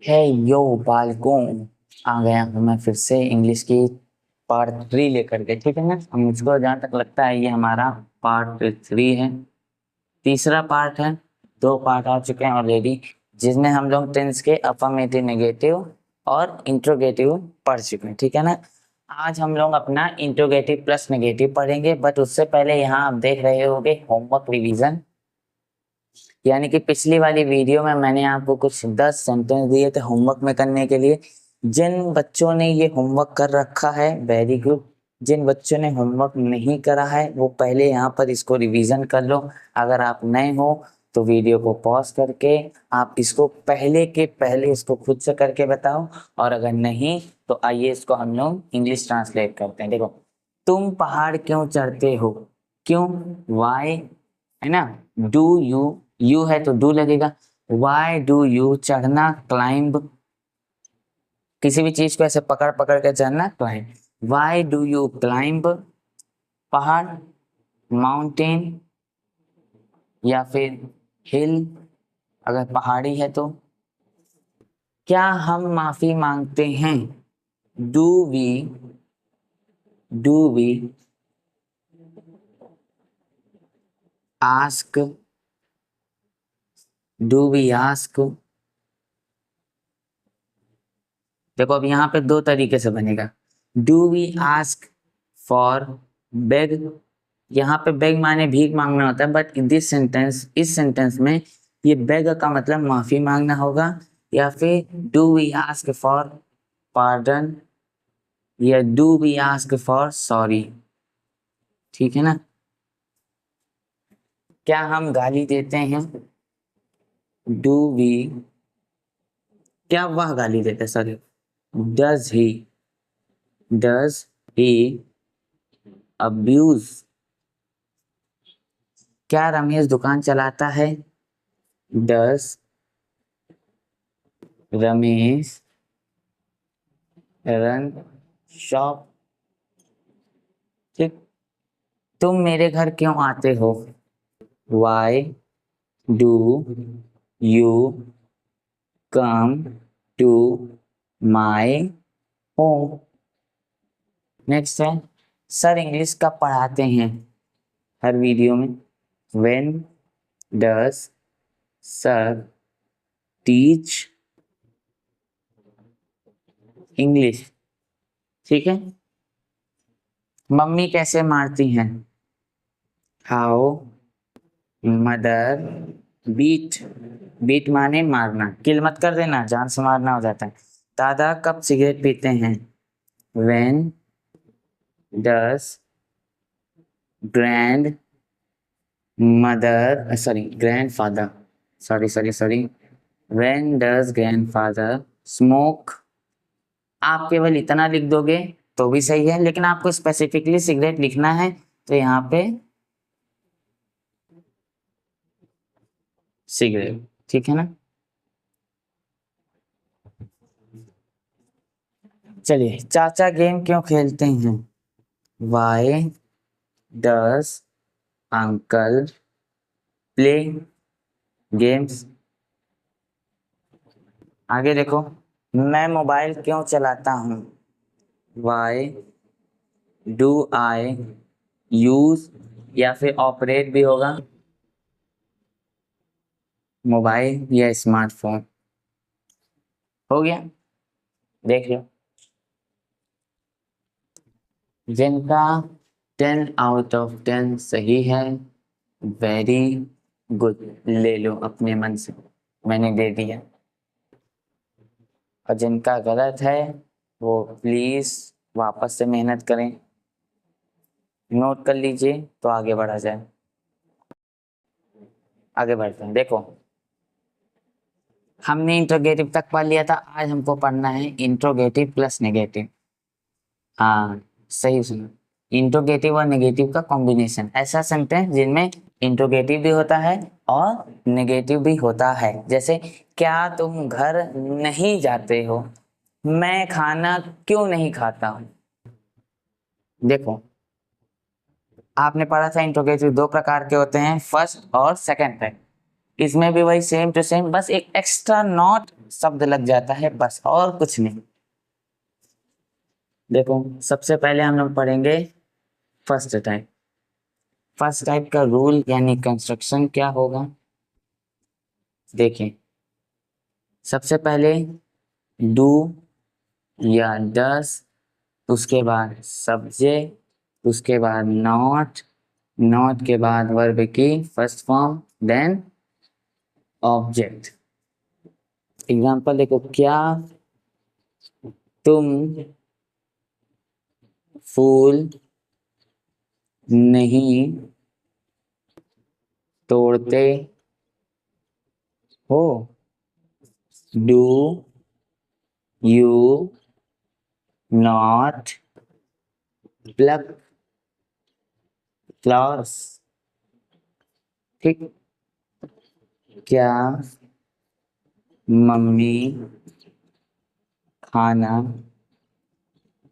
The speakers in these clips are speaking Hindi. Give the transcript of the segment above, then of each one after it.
है यो बालकों, आ गया हूँ मैं फिर से इंग्लिश की पार्ट 3 लेकर के। ठीक है ना, मुझको जहाँ तक लगता है ये हमारा पार्ट 3 है, तीसरा पार्ट है। 2 पार्ट आ चुके हैं ऑलरेडी, जिसमें हम लोग टेंस के अफर्मेटिव, नेगेटिव और इंट्रोगेटिव पढ़ चुके हैं। ठीक है ना, आज हम लोग अपना इंट्रोगेटिव प्लस नेगेटिव पढ़ेंगे। बट उससे पहले यहाँ आप देख रहे होगे होमवर्क रिवीजन, यानी कि पिछली वाली वीडियो में मैंने आपको कुछ 10 सेंटेंस दिए थे होमवर्क में करने के लिए। जिन बच्चों ने ये होमवर्क कर रखा है वेरी गुड, जिन बच्चों ने होमवर्क नहीं करा है वो पहले यहाँ पर इसको रिवीजन कर लो। अगर आप नए हो तो वीडियो को पॉज करके आप इसको पहले के पहले इसको खुद से करके बताओ, और अगर नहीं तो आइए इसको हम लोग इंग्लिश ट्रांसलेट करते हैं। देखो, तुम पहाड़ क्यों चढ़ते हो, क्यों, वाई, है ना, डू यू, यू है तो डू लगेगा। वाई डू यू, चढ़ना, क्लाइंब, किसी भी चीज को ऐसे पकड़ पकड़ के चढ़ना, climb. Y do you climb, पहाड़, माउंटेन या फिर हिल अगर पहाड़ी है तो। क्या हम माफी मांगते हैं, do we, do we ask, do we ask. देखो अब यहाँ पे 2 तरीके से बनेगा। Do we ask for beg, यहाँ पे बेग माने भीख मांगना होता है, बट दिस सेंटेंस, इस सेंटेंस में ये बेग का मतलब माफी मांगना होगा। या फिर do we ask for pardon या do we ask for sorry. ठीक है ना, क्या हम गाली देते हैं, डू वी, क्या वह गाली देता है, sorry, does he, does he abuse. क्या रमेश दुकान चलाता है, डज रमेश रन शॉप। ठीक, तुम मेरे घर क्यों आते हो, why do you come to my home. Next है, सर इंग्लिश कब पढ़ाते हैं, हर वीडियो में। When does sir teach English. ठीक है, मम्मी कैसे मारती हैं, हाउ मदर बीट, बीट माने मारना, किल मत कर देना, जान से मारना हो जाता है। दादा कब सिगरेट पीते हैं, when does grand mother, sorry grand father, sorry sorry sorry, when does grand father smoke. आप केवल इतना लिख दोगे तो भी सही है, लेकिन आपको स्पेसिफिकली सिगरेट लिखना है तो यहाँ पे सिगरेट। ठीक है ना, चलिए, चाचा गेम क्यों खेलते हैं, why does uncle play games. आगे देखो, मैं मोबाइल क्यों चलाता हूँ, वाई डू आई यूज, या फिर ऑपरेट भी होगा, मोबाइल या स्मार्टफोन। हो गया, देख लो। जिनका 10 आउट ऑफ 10 सही है, वेरी गुड, ले लो अपने मन से, मैंने दे दिया। और जिनका गलत है वो प्लीज वापस से मेहनत करें, नोट कर लीजिए तो आगे बढ़ा जाए। आगे बढ़ते हैं, देखो हमने इंट्रोगेटिव तक पढ़ लिया था, आज हमको पढ़ना है इंट्रोगेटिव प्लस नेगेटिव। हाँ, सही सुना, इंट्रोगेटिव और नेगेटिव का कॉम्बिनेशन, ऐसा सेंटेंस जिनमें इंट्रोगेटिव भी होता है और नेगेटिव भी होता है। जैसे, क्या तुम घर नहीं जाते हो, मैं खाना क्यों नहीं खाता हूँ। देखो, आपने पढ़ा था इंट्रोगेटिव 2 प्रकार के होते हैं, फर्स्ट और सेकंड टाइप। इसमें भी वही सेम टू सेम, बस एक एक्स्ट्रा नॉट शब्द लग जाता है, बस और कुछ नहीं। देखो सबसे पहले हम लोग पढ़ेंगे फर्स्ट टाइप। फर्स्ट टाइप का रूल यानी कंस्ट्रक्शन क्या होगा, देखें। सबसे पहले डू या डस, उसके बाद सब्जेक्ट, उसके बाद नॉट, नॉट के बाद वर्ब की first form, then object. Example देखो, क्या तुम फूल नहीं तोड़ते हो, do you not pluck flowers. ठीक, क्या मम्मी खाना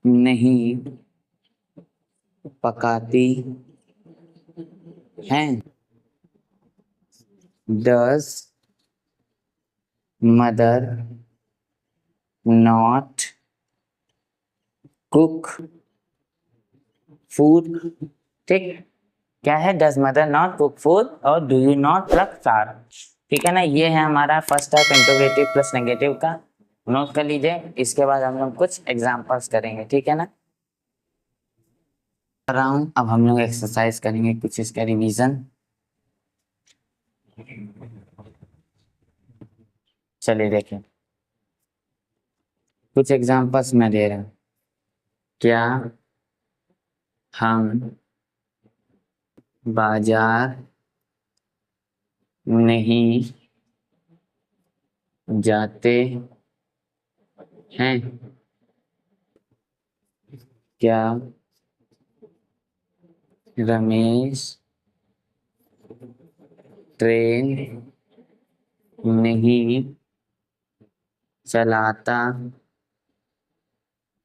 नहीं पकाती हैं, does mother not cook food. ठीक, क्या है, does mother not cook food और do you not pluck flower. ठीक है ना, ये है हमारा first type interrogative plus negative का, नोट कर लीजिए। इसके बाद हम लोग कुछ एग्जांपल्स करेंगे, ठीक है ना। कर रहा हूँ, अब हम लोग एक्सरसाइज करेंगे कुछ इसका रिवीजन। चलिए देखें, कुछ एग्जांपल्स मैं दे रहा हूँ। क्या हम बाजार नहीं जाते हैं, क्या रमेश ट्रेन नहीं चलाता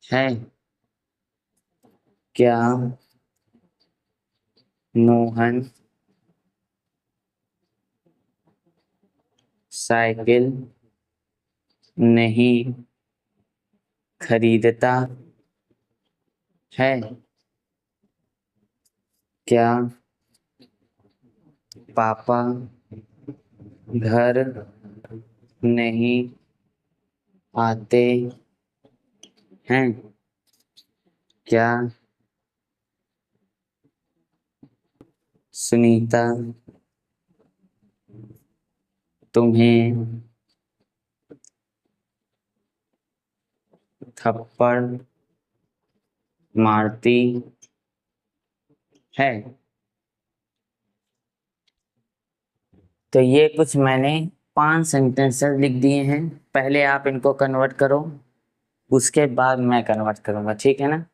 है, क्या मोहन साइकिल नहीं खरीदता है, क्या पापा घर नहीं आते हैं, क्या सुनीता तुम्हें थप्पड़ मारती है। तो ये कुछ मैंने 5 सेंटेंसेस लिख दिए हैं, पहले आप इनको कन्वर्ट करो, उसके बाद मैं कन्वर्ट करूंगा, ठीक है ना।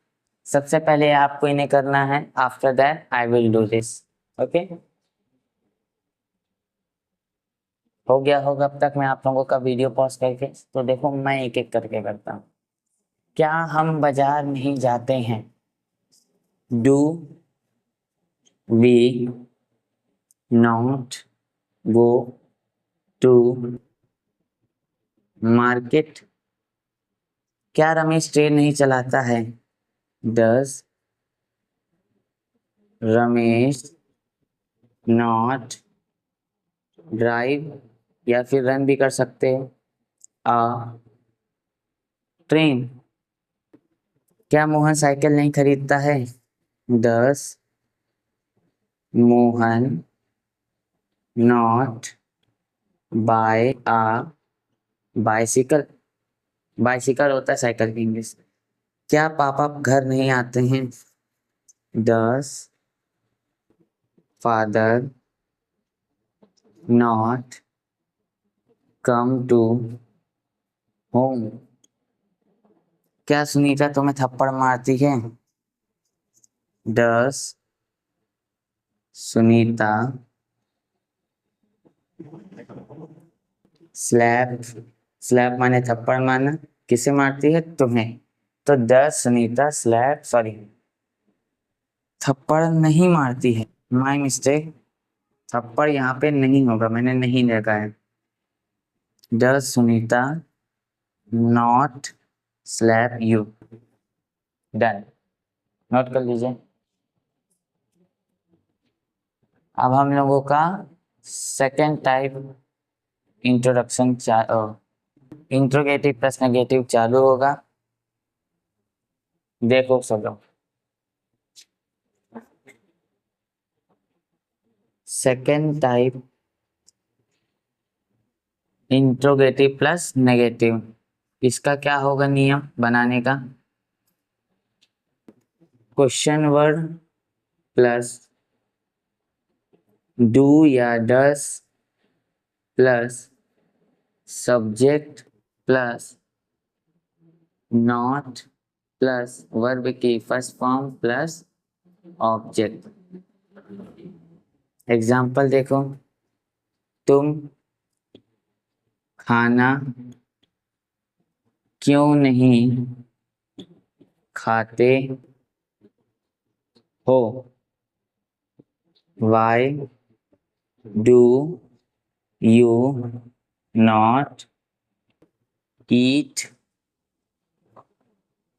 सबसे पहले आपको इन्हें करना है, after that I will do this. Okay, हो गया होगा अब तक मैं आप लोगों का वीडियो पॉज करके। तो देखो मैं एक एक करके करता हूँ। क्या हम बाजार नहीं जाते हैं, do we not go to market. क्या रमेश ट्रेन नहीं चलाता है, डज रमेश नॉट ड्राइव, या फिर रन भी कर सकते हो, अ ट्रेन। क्या मोहन साइकिल नहीं खरीदता है, does Mohan not buy a bicycle. Bicycle होता है साइकिल की इंग्लिश। क्या पापा घर नहीं आते हैं, does father not come to home. क्या सुनीता तुम्हें थप्पड़ मारती है, डज सुनीता स्लैप, स्लैप माने थप्पड़ मारना, किसे मारती है, तुम्हें। तो डज सुनीता स्लैप, सॉरी थप्पड़ नहीं मारती है, माय मिस्टेक, थप्पड़ यहाँ पे नहीं होगा, मैंने नहीं लिखा है। Does Sunita not slap you. Done, note कर लीजिए। अब हम लोगों का second type introduction interrogative plus negative चालू होगा। देखो सब लोग, second type interrogative plus negative, इसका क्या होगा नियम बनाने का? क्वेश्चन वर्ड प्लस डू या does plus subject plus not plus verb की first form plus object. Example देखो, तुम खाना क्यों नहीं खाते हो? Why do you not eat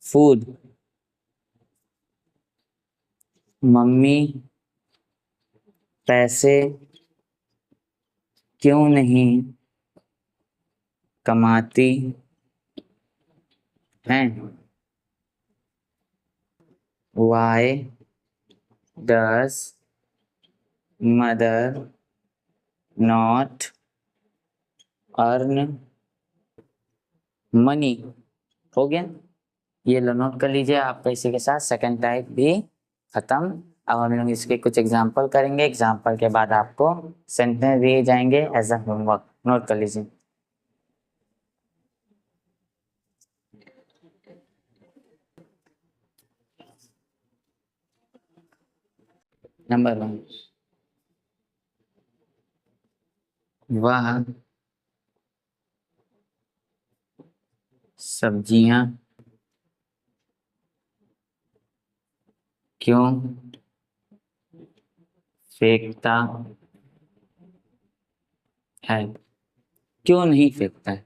food? Mummy पैसे क्यों नहीं कमाती हैं? Why does mother not earn money? हो गया, ये लो नोट कर लीजिए। आपका इसी के साथ सेकंड टाइप भी खत्म। अब हम लोग इसके कुछ एग्जाम्पल करेंगे, एग्जाम्पल के बाद आपको सेंटेंस दिए जाएंगे एज अ होमवर्क, नोट कर लीजिए। नंबर 1, वह सब्जियां क्यों फेंकता है? क्यों नहीं फेंकता है,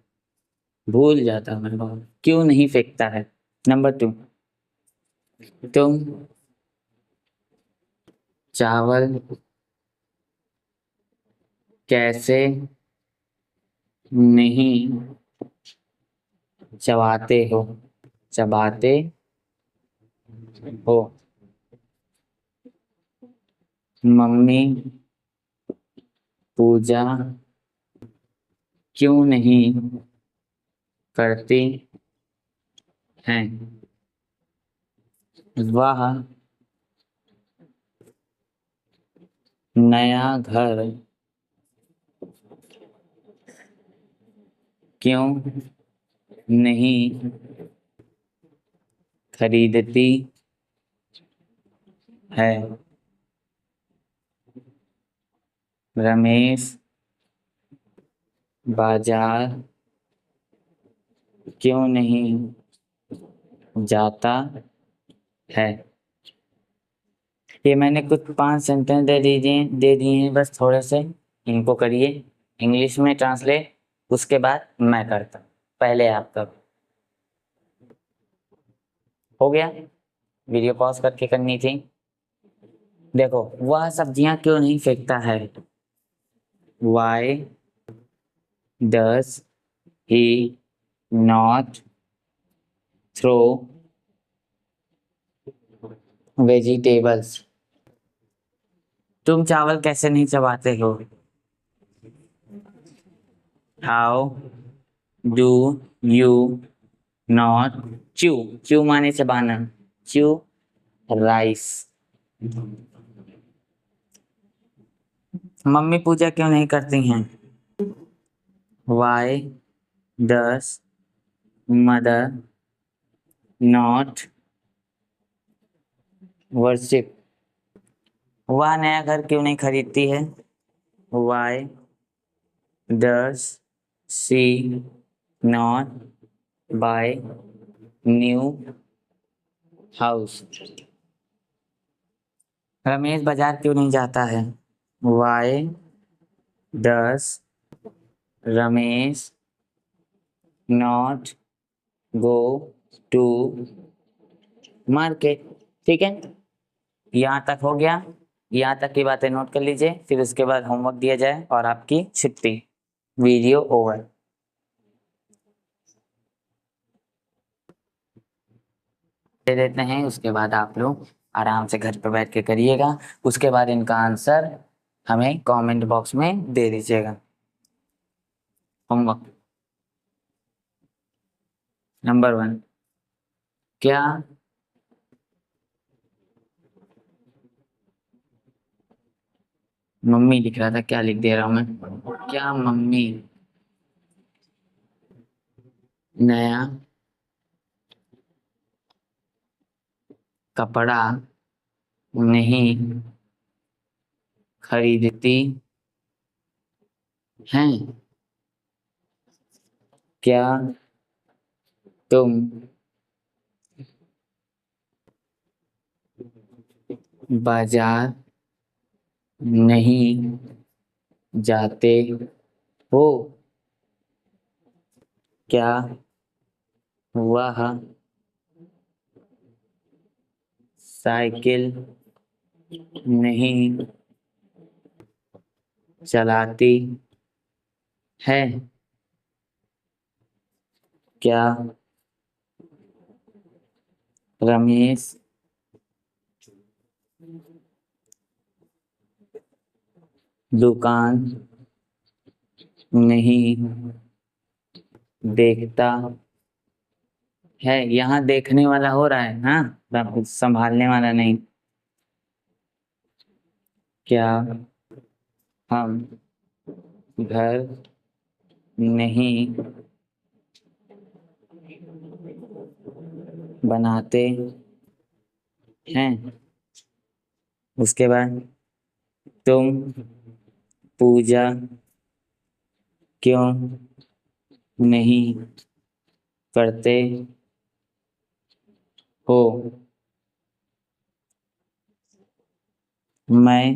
भूल जाता मैं बहुत, क्यों नहीं फेंकता है। नंबर 2, तुम चावल कैसे नहीं चबाते हो? चबाते हो। मम्मी पूजा क्यों नहीं करती हैं? वह नया घर क्यों नहीं खरीदती है? रमेश बाजार क्यों नहीं जाता है? ये मैंने कुछ 5 सेंटेंस दे दिए हैं, बस थोड़े से इनको करिए इंग्लिश में ट्रांसलेट, उसके बाद मैं करता हूँ, पहले आप करो। हो गया, वीडियो पॉज करके करनी थी। देखो, वह सब्जियां क्यों नहीं फेंकता है। Why does he not throw vegetables? तुम चावल कैसे नहीं चबाते हो? How do you not chew? chew माने चबाना, chew rice। मम्मी पूजा क्यों नहीं करती हैं? Why does mother not worship? वह नया घर क्यों नहीं खरीदती है? Why does she not buy new house? Ramesh बाजार क्यों नहीं जाता है? Why does Ramesh not go to market? ठीक है, यहाँ तक हो गया। यहाँ तक की बातें नोट कर लीजिए, फिर उसके बाद होमवर्क दिया जाए और आपकी छुट्टी। Video over. दे देते हैं, उसके बाद आप लोग आराम से घर पर बैठ के करिएगा। उसके बाद इनका आंसर हमें कमेंट बॉक्स में दे दीजिएगा। होमवर्क नंबर 1, क्या मम्मी लिख रहा था, क्या लिख दे रहा हूं मैं, क्या मम्मी नया कपड़ा नहीं खरीदती हैं? क्या तुम बाजार नहीं जाते हो? क्या वह साइकिल नहीं चलाती है? क्या रमेश दुकान नहीं देखता है? यहाँ देखने वाला हो रहा है, हाँ, संभालने वाला नहीं। क्या हम घर नहीं बनाते हैं? उसके बाद तुम पूजा क्यों नहीं करते हो? मैं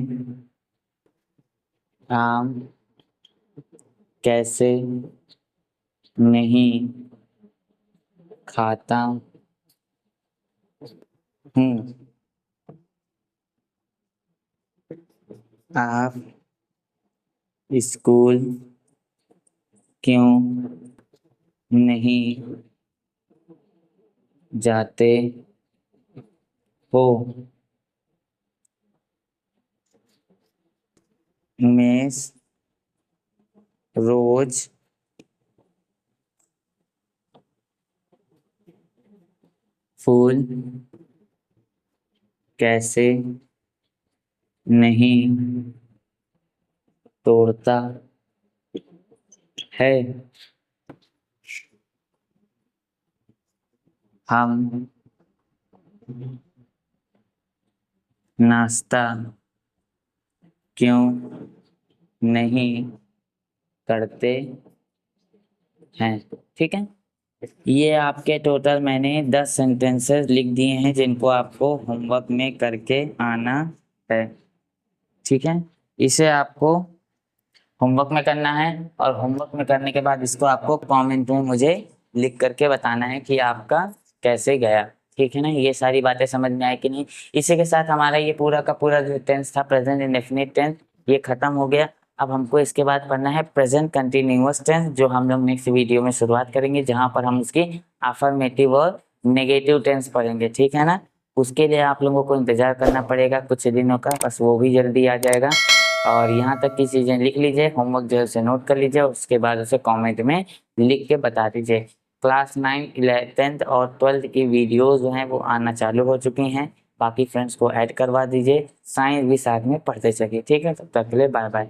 आम कैसे नहीं खाता हूँ? आप स्कूल क्यों नहीं जाते हो? मेस रोज फूल कैसे नहीं तोड़ता है? हम नाश्ता क्यों नहीं करते हैं? ठीक है, ये आपके टोटल मैंने 10 सेंटेंसेस लिख दिए हैं जिनको आपको होमवर्क में करके आना है। ठीक है, इसे आपको होमवर्क में करना है और होमवर्क में करने के बाद इसको आपको कमेंट में मुझे लिख करके बताना है कि आपका कैसे गया। ठीक है ना, ये सारी बातें समझ में आए कि नहीं? इसी के साथ हमारा ये पूरा का पूरा जो टेंस था, प्रेजेंट इंडेफिनिट टेंस, ये खत्म हो गया। अब हमको इसके बाद पढ़ना है प्रेजेंट कंटिन्यूअस टेंस, जो हम लोग नेक्स्ट वीडियो में शुरुआत करेंगे, जहाँ पर हम उसकी अफर्मेटिव और नेगेटिव टेंस पढ़ेंगे। ठीक है ना, उसके लिए आप लोगों को इंतजार करना पड़ेगा कुछ दिनों का, बस वो भी जल्दी आ जाएगा। और यहाँ तक की चीज़ें लिख लीजिए, होमवर्क जो है उसे नोट कर लीजिए, उसके बाद उसे कमेंट में लिख के बता दीजिए। क्लास 9, 11th और 12th की वीडियोस जो हैं वो आना चालू हो चुकी हैं, बाकी फ्रेंड्स को ऐड करवा दीजिए, साइंस भी साथ में पढ़ते चलिए। ठीक है, तब तक के लिए बाय बाय।